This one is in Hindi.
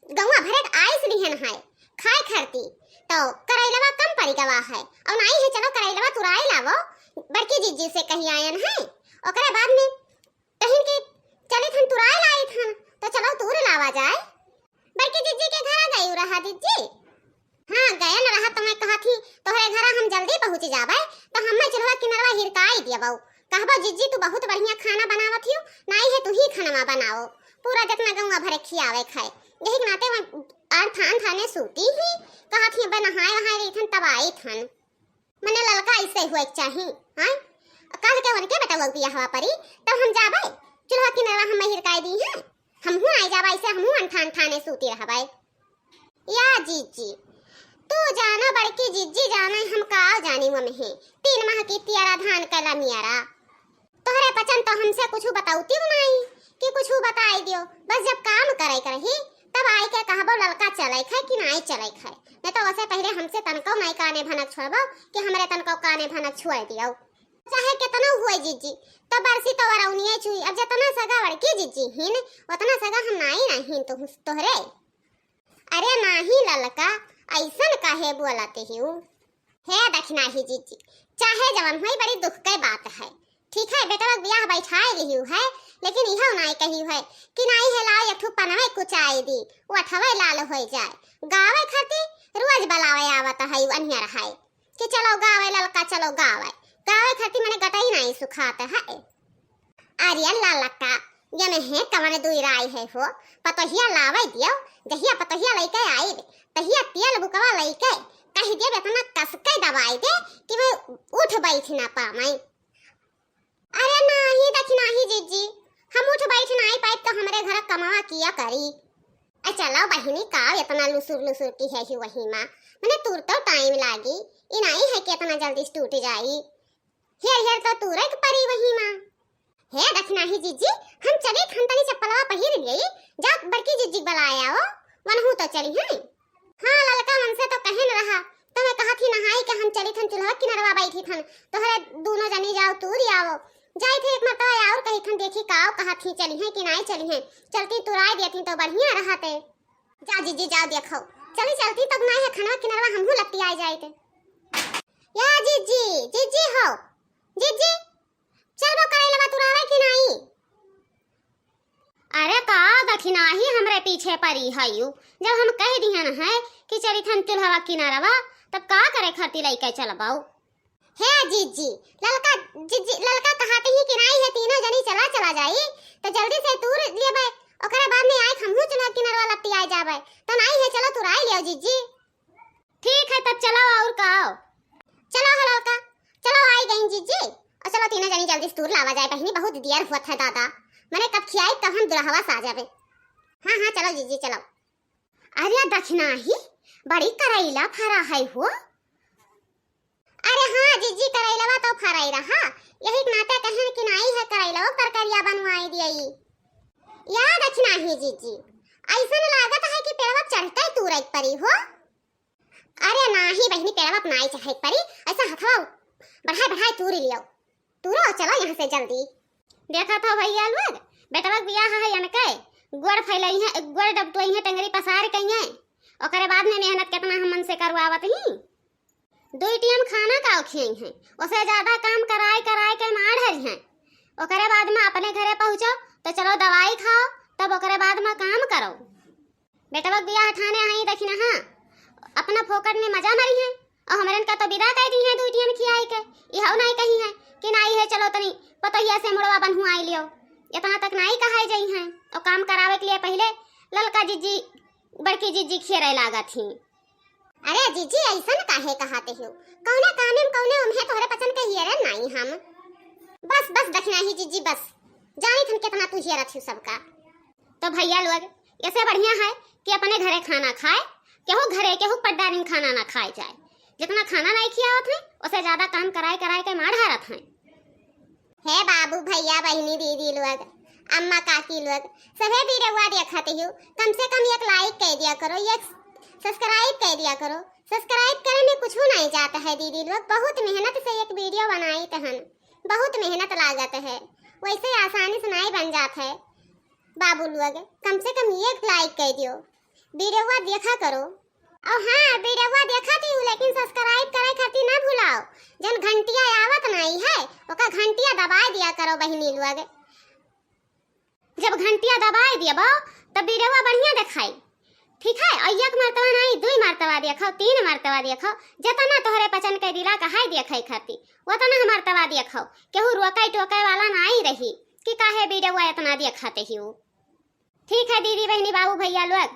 गौवा भरे आइस लिहन है खाए खरती तो करैलवा कम पड़ी गवा है और नहीं है चलो करैलवा तुराई लावो बड़की जीजी से कही आयन है ओकरे बाद में कहीं के चले थन तुराई लाई थन तो चलो तूर लावा जाए। बड़की जीजी के घर गई रहा दीदी। हाँ गया न रहा तो मैं कहा थी तोहरे घर हम जल्दी पहुंच जावे तो हमें चलवा किनरवा हिरकाई दियबौ कहबो जीजी तू बहुत बढ़िया खाना बनावत हियो नहीं है तू ही खाना बनाओ पूरा जितना गौवा भरे खियावे खाए यही नाते आर थान थाने सूती ही कहा थी बे नहाए वहाए रही थन तब आई थन मने ललका ऐसे हुए चाही हां कल के वन के बेटा लोग बिया हवा परी तब हम जाबे चुल्हा किनरवा हम हिरकाई दी है हमहू आई जाबे ऐसे हमहू अनठान थाने सूती रहबे। या जीजी तू जाना बड़की जीजी जाना हम का जानी वो में 3 माह की तियारा धान कला मियारा तोहरे पचन तो हमसे कुछ बताउती नहीं कि कुछ बताई दियो बस जब काम करे करही तब आई के कहबो ललका चलै खाए कि नहीं चलै खाए नहीं तो वैसे पहले हमसे तनको नहीं काने भनक छोड़बो कि हमरे तनको काने भनक छोड़ दियो चाहे कितना हुए जीजी तो बरसी तो वरौनिए छुई अब जितना सगा बड़की जीजी हिन उतना सगा हम नहीं तो तोहरे। अरे नाही ललका ऐसन काहे बोलते हिउ हे दक्षिणा ही जीजी चाहे जवन होई बड़ी दुख के बात है ठीक है बेटा ब्याह बैठाए लिहिउ है लेकिन यह नहीं कही है कि नहीं है लाओ एक पनवे कुछ आई दी वो अठवे लाल हो जाए गावे खाती रोज बलावे आवत है अनियर है कि चलो गावे ललका चलो गावे खाती मैंने गटाई नहीं सुखाता है। अरे ललका ये में है कवन दुई राय है हो पतोहिया लावे दियो जहिया पतोहिया लेके आई तहिया तेल बुकवा लेके कह दे इतना कसके दवाई दे कि मैं उठ बैठ ना पावे। अरे नहीं दक्षिणा ही जीजी हम उठ बैठ नहीं पाए तो हमारे घर कमावा किया करी चलो बहिनी का इतना लुसुर की है ही वही माँ मैंने तुर तो टाइम लागी ये नहीं है कि इतना जल्दी टूट जाई हेर तो तुरंत परी वही माँ। हे दक्षिणा ही जीजी हम चली खंतनी चप्पलवा पहिर गई जा बड़की जीजी बुलाया हो वनहु तो चली है। हाँ ललका हमसे तो कहे न रहा तो मैं कहा थी नहाई के हम चली थन चूल्हा किनरवा बैठी थन तो हरे दोनों जनी जाओ तूर आओ जाई थे एक मरतबा और कही थन देखी काओ कहा थी चली है कि नहीं चली है चलती तुराई देती तो बढ़िया रहते जा जीजी जाओ देखो चलती तब नहीं है खाना किनरवा हमहू लपटी आ जाते। या जीजी जीजी हो जीजी चलबो करैलवा तुरावे कि नहीं। अरे का दक्षिणा ही हमरे पीछे परी हयू जब हम कह दिहन है कि चली थन चूल्हा किनरवा तब का करे खरती लेके चलबाऊ। हे जीजी ललका कहते ही कि नहीं है तीनों जनी चला जाई तो जल्दी से तूर लेबे ओकरे बाद में आई हमहू चुल्हा किनरवा लपटी आ जाबे तो नहीं है चलो तुराई लियो जीजी। ठीक है तब चलो और काओ चलो ललका चलो आई गई जीजी और चलो तीनों जनी जल्दी से तूर लावा जाए बहनी बहुत देर हुआ था दादा मैंने कब खियाई तब हम दुल्हवा सा जाबे। हाँ चलो जीजी चलो। अरे दक्षिणा ही बड़ी करैला फरा है हो। अरे हाँ जीजी करैलवा तो फराई रहा यही नाते कहन कि नहीं है करैलवा करकरिया बनवाई दियई। या दक्षिणा ही जीजी ऐसन लागत है कि पेड़वा चढ़ते तुरत परी हो। अरे नाही बहनी पेड़वा अपनाई चाहे परी ऐसा हथवा बढ़ाए तूर लियो तूरो चलो यहाँ से जल्दी। देखा था भैया लोग बेटवा बियाह है अनके गोड़ फैलई है गोड़ डबटोई है टंगरी पसार कई है ओकरे बाद में मेहनत कितना हम मन से करवावत ही 2 टाइम खाना का खियई है उसे ज्यादा काम कराए के मार हरी है ओकरे बाद में अपने घरे पहुंचो तो चलो दवाई खाओ तब ओकरे बाद में काम करो। बेटवा बियाह ठाने आई दक्षिणा हाँ अपना फोकट में मजा मरी है और हमरन का तो विदा कह दी है 2 टाइम खियाई के यह नहीं कही है कि नहीं है चलो तनी पतोहिया से मुड़वा बनहु आई लियो इतना तक नहीं कहाई जाई है और काम करावे के लिए पहले ललका जीजी बड़की जीजी खियरे लागत थी। अरे जीजी ऐसा न काहे कहते हो कौने काने में कौने उम्हे तोहरे पसंद के हियरे नहीं हम बस दक्षिणा ही जीजी बस जानी तुम कितना तू हियरत हो सबका। तो भैया लोग ऐसे बढ़िया है कि अपने घरे खाना खाए केहू घरे केहू पड्डारी में खाना ना खाए जाए जितना खाना नहीं खियावत है उसे ज्यादा काम कराए के मार हारत है। हे बाबू भैया बहनी दीदी लोग अम्मा काकी लोग सभी वीडियो देखते हो कम से कम एक लाइक कर दिया करो एक सब्सक्राइब कर दिया करो। सब्सक्राइब करने में कुछ नहीं जाता है दीदी लोग बहुत मेहनत से एक वीडियो बनाई तहन बहुत मेहनत लागत है वैसे आसानी से नहीं बन जाता है। बाबू लोग कम से कम एक लाइक कर दियो वीडियोवा देखा करो। और हाँ, वीडियोवा देखती हूँ, लेकिन सब्सक्राइब करे खातिर ना भुलाओ। जन घंटिया आवत नहीं है, ओका घंटिया दबा दिया करो बहिनी लोग। जब घंटिया दबा दियबो तब वीडियोवा बढ़िया दिखाई। ठीक है, और एक मर्तबा नहीं, 2 मर्तबा देखो, 3 मर्तबा देखो, जितना तोहरे पचन के दिला कहाई देखै खाती उतना मर्तबा देखो। केहू रोकै टोकै वाला नहीं रही कि काहे वीडियोवा इतना देखते ही हो। ठीक है दीदी बहनी बाबू भैया लोग,